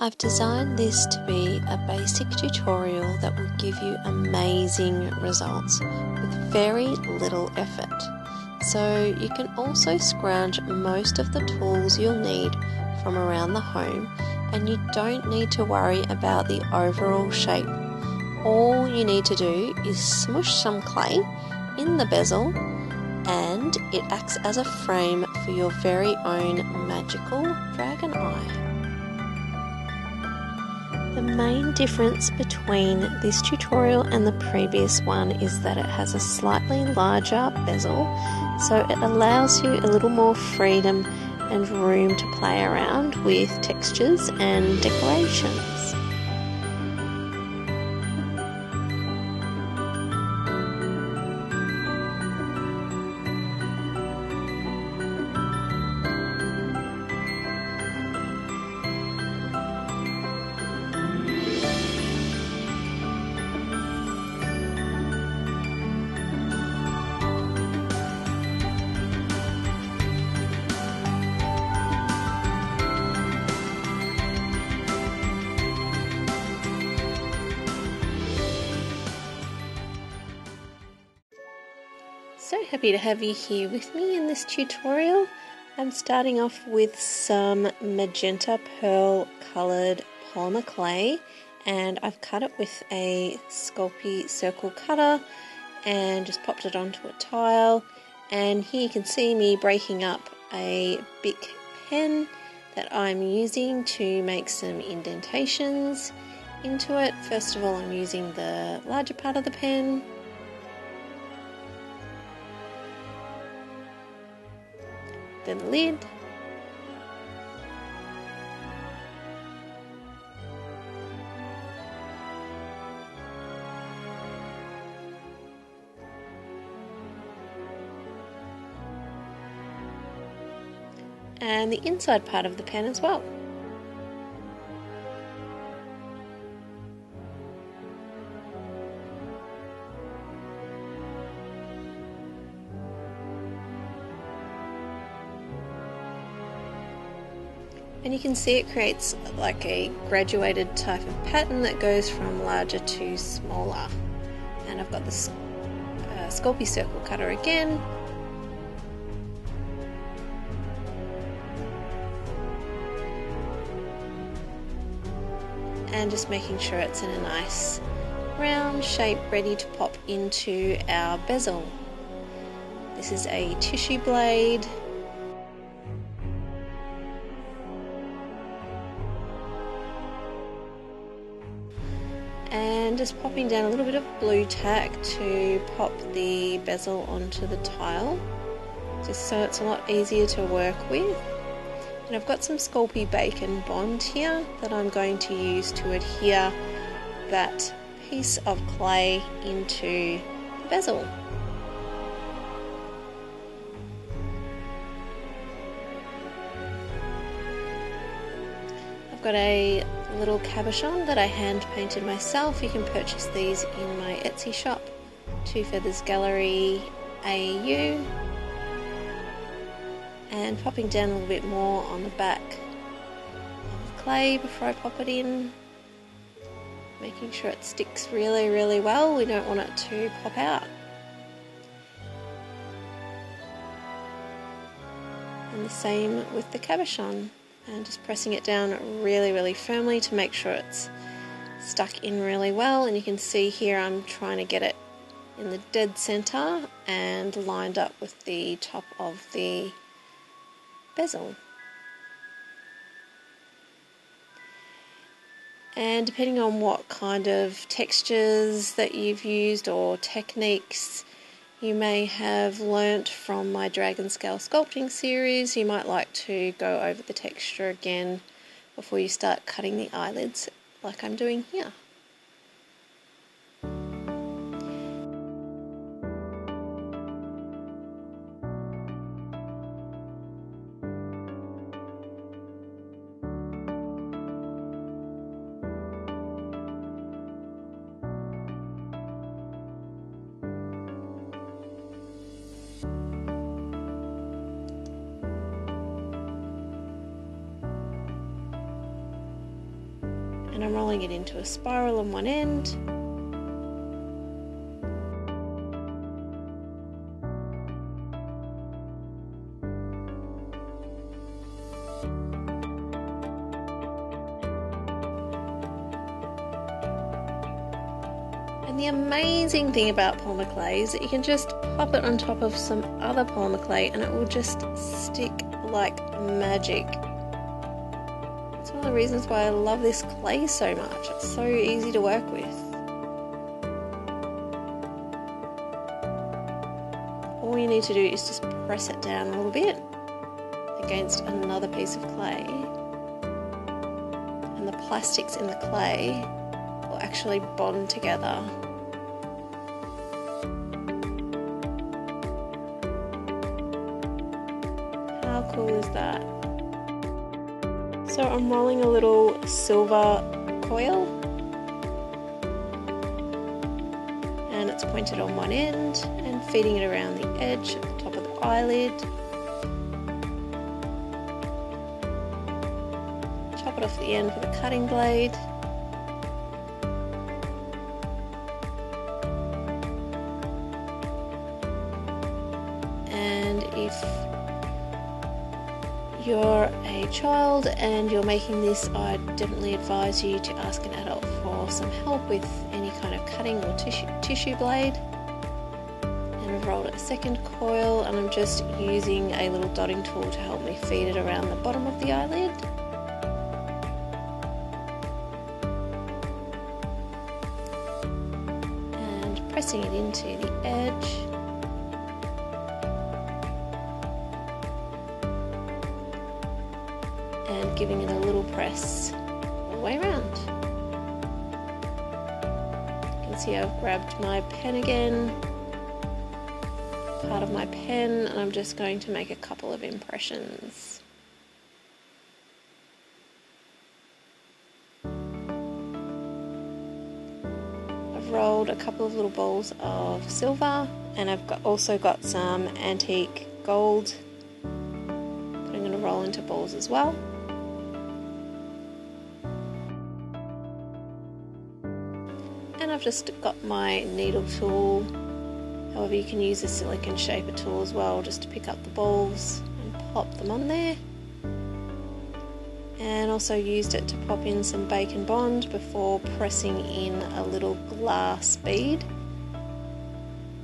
I've designed this to be a basic tutorial that will give you amazing results with very little effort. So you can also scrounge most of the tools you'll need from around the home, and you don't need to worry about the overall shape. All you need to do is smush some clay in the bezel and it acts as a frame for your very own magical dragon eye. The main difference between this tutorial and the previous one is that it has a slightly larger bezel, so it allows you a little more freedom and room to play around with textures and decorations. So happy to have you here with me in this tutorial. I'm starting off with some Magenta pearl coloured polymer clay, and I've cut it with a SCULPEY circle cutter and just popped it onto a tile. And here you can see me breaking up a Bic pen that I'm using to make some indentations into it. First of all, I'm using the larger part of the pen. Then the lid, and the inside part of the pen as well. And you can see it creates like a graduated type of pattern that goes from larger to smaller. And I've got the SCULPEY circle cutter again. And just making sure it's in a nice round shape ready to pop into our bezel. This is a tissue blade. And just popping down a little bit of blue tack to pop the bezel onto the tile, just so it's a lot easier to work with. And I've got some SCULPEY Bacon Bond here that I'm going to use to adhere that piece of clay into the bezel. I've got a little cabochon that I hand painted myself. You can purchase these in my Etsy shop, Two Feathers Gallery AU. And popping down a little bit more on the back of the clay before I pop it in, making sure it sticks really well. We don't want it to pop out. And the same with the cabochon. And just pressing it down really firmly to make sure it's stuck in really well. And you can see here I'm trying to get it in the dead center and lined up with the top of the bezel. And depending on what kind of textures that you've used or techniques you may have learnt from my Dragon Scale sculpting series, you might like to go over the texture again before you start cutting the eyelids like I'm doing here. and I'm rolling it into a spiral on one end. And the amazing thing about polymer clay is that you can just pop it on top of some other polymer clay and it will just stick like magic. It's one of the reasons why I love this clay so much. It's so easy to work with. All you need to do is just press it down a little bit against another piece of clay, and the plastics in the clay will actually bond together. How cool is that? So I'm rolling a little silver coil, and it's pointed on one end and feeding it around the edge at the top of the eyelid. Chop it off the end with a cutting blade. And if you're a child and you're making this, I'd definitely advise you to ask an adult for some help with any kind of cutting or tissue blade. And I've rolled a second coil, and I'm just using a little dotting tool to help me feed it around the bottom of the eyelid. And pressing it into the edge. And giving it a little press all the way around. You can see I've grabbed my pen again, part of my pen, and I'm just going to make a couple of impressions. I've rolled a couple of little balls of silver, and I've also got some antique gold that I'm going to roll into balls as well. And I've just got my needle tool. However, you can use a silicone shaper tool as well, just to pick up the balls and pop them on there. And also used it to pop in some bacon bond before pressing in a little glass bead.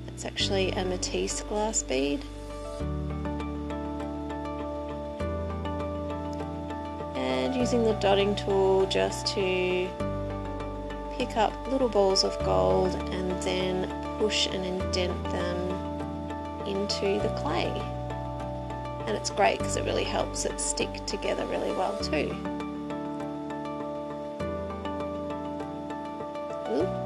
It's actually a Matisse glass bead. And using the dotting tool just to pick up little balls of gold and then push and indent them into the clay. And it's great because it really helps it stick together really well too. Oops.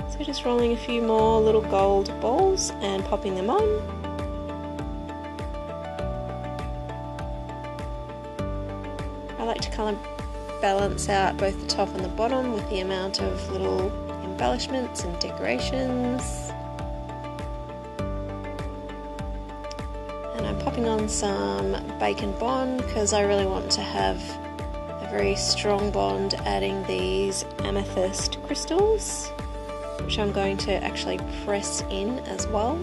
So just rolling a few more little gold balls and popping them on. I like to kind of balance out both the top and the bottom with the amount of little embellishments and decorations. And I'm popping on some bacon bond because I really want to have a very strong bond, adding these amethyst crystals, which I'm going to actually press in as well.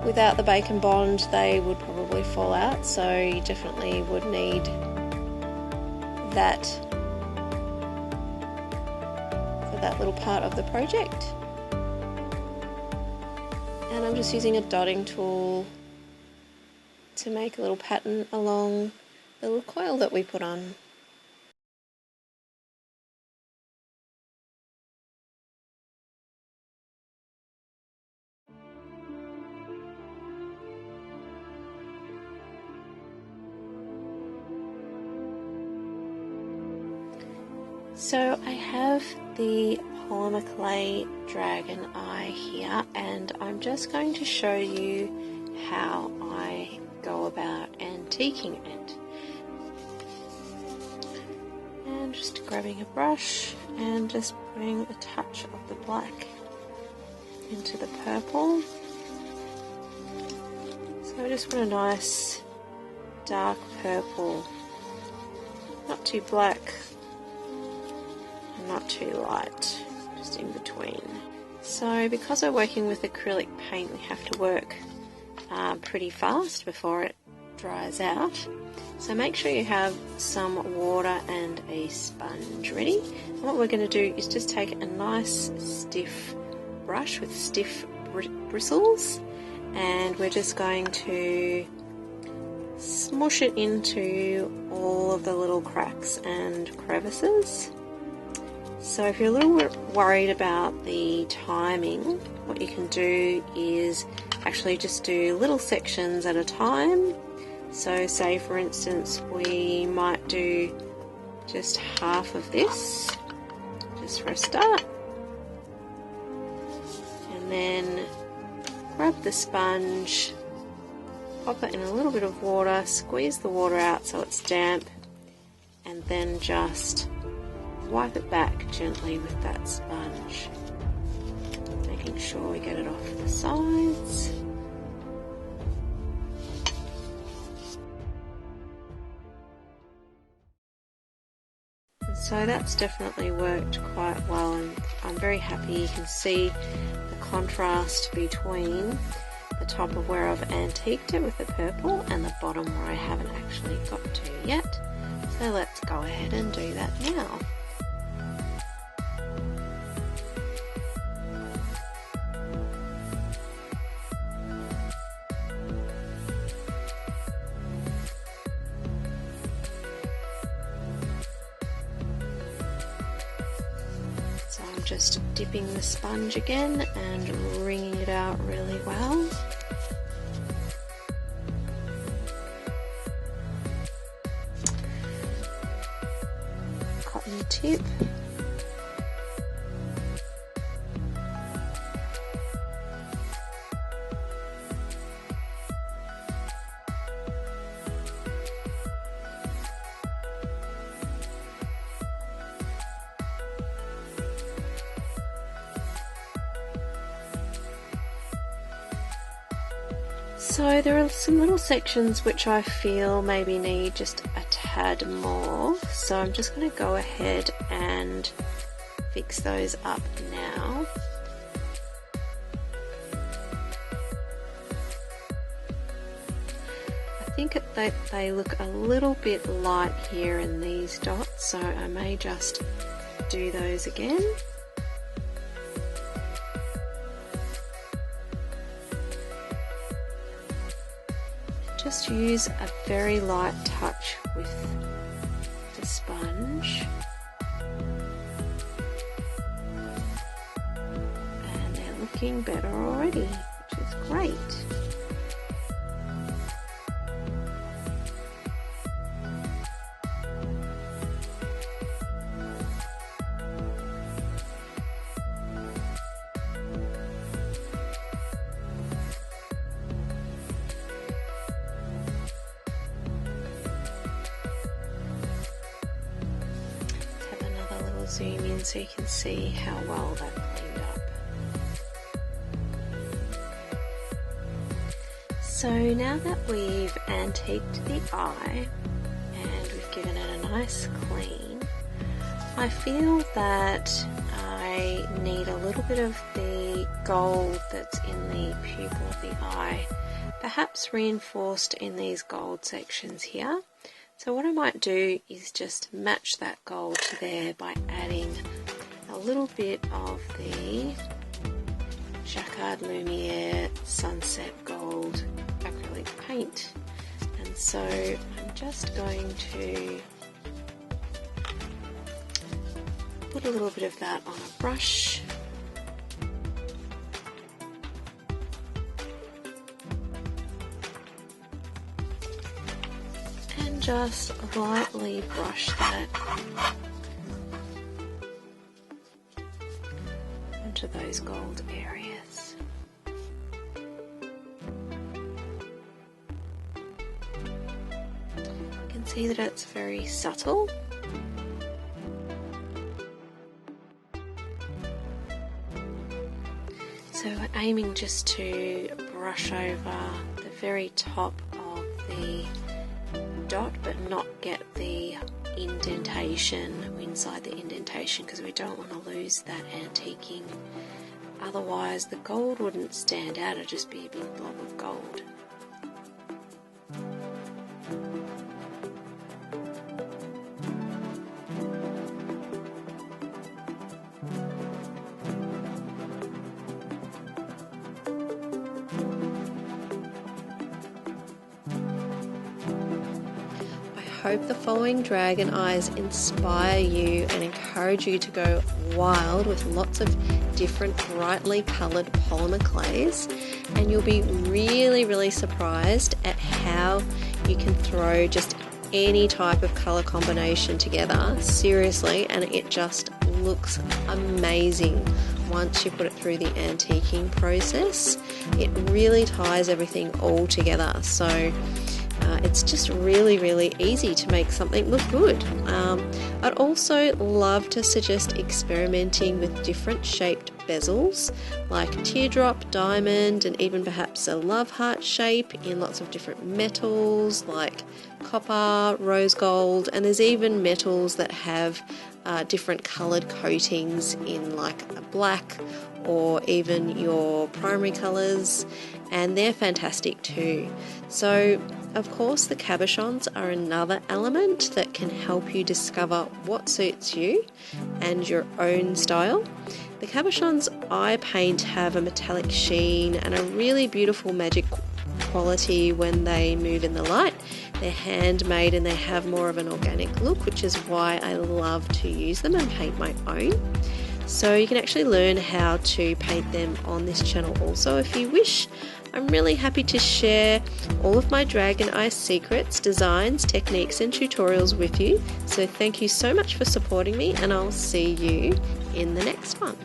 Without the bacon bond they would probably fall out, so you definitely would need that for that little part of the project. And I'm just using a dotting tool to make a little pattern along the little coil that we put on. So I have the Polymer Clay Dragon Eye here, and I'm just going to show you how I go about antiquing it. And just grabbing a brush and just putting a touch of the black into the purple. So I just want a nice dark purple, not too black and not too light, just in between. So because we're working with acrylic paint, we have to work pretty fast before it dries out. So make sure you have some water and a sponge ready. And what we're going to do is just take a nice stiff brush with stiff bristles, and we're just going to smush it into all of the little cracks and crevices. So if you're a little worried about the timing, what you can do is actually just do little sections at a time. So say for instance we might do just half of this, just for a start, and then grab the sponge, pop it in a little bit of water, squeeze the water out so it's damp, and then just wipe it back gently with that sponge, making sure we get it off the sides. So that's definitely worked quite well, and I'm very happy. You can see the contrast between the top of where I've antiqued it with the purple and the bottom where I haven't actually got to yet. So let's go ahead and do that now. So I'm just dipping the sponge again and wringing it out really well. Cotton tip. So there are some little sections which I feel maybe need just a tad more, so I'm just going to go ahead and fix those up now. I think that they look a little bit light here in these dots, so I may just do those again. Just use a very light touch with the sponge, and they're looking better already, which is great. Zoom in so you can see how well that cleaned up. So now that we've antiqued the eye and we've given it a nice clean, I feel that I need a little bit of the gold that's in the pupil of the eye, perhaps reinforced in these gold sections here. So what I might do is just match that gold to there by adding a little bit of the Jacquard Lumiere Sunset Gold acrylic paint. And so I'm just going to put a little bit of that on a brush. Just lightly brush that onto those gold areas. You can see that it's very subtle. So we're aiming just to brush over the very top of the dot, but not get the indentation inside the indentation, because we don't want to lose that antiquing. Otherwise the gold wouldn't stand out, it'd just be a big blob of gold. I hope the following dragon eyes inspire you and encourage you to go wild with lots of different brightly coloured polymer clays, and you'll be really surprised at how you can throw just any type of colour combination together, seriously, and it just looks amazing once you put it through the antiquing process. It really ties everything all together, so it's just really easy to make something look good. I'd also love to suggest experimenting with different shaped bezels, like teardrop, diamond, and even perhaps a love heart shape in lots of different metals like copper, rose gold, and there's even metals that have different coloured coatings in like a black or even your primary colours, and they're fantastic too. So of course the cabochons are another element that can help you discover what suits you and your own style. The cabochons I paint have a metallic sheen and a really beautiful magic quality when they move in the light. They're handmade and they have more of an organic look, which is why I love to use them and paint my own. So you can actually learn how to paint them on this channel also if you wish. I'm really happy to share all of my dragon eye secrets, designs, techniques and tutorials with you. So thank you so much for supporting me, and I'll see you in the next one.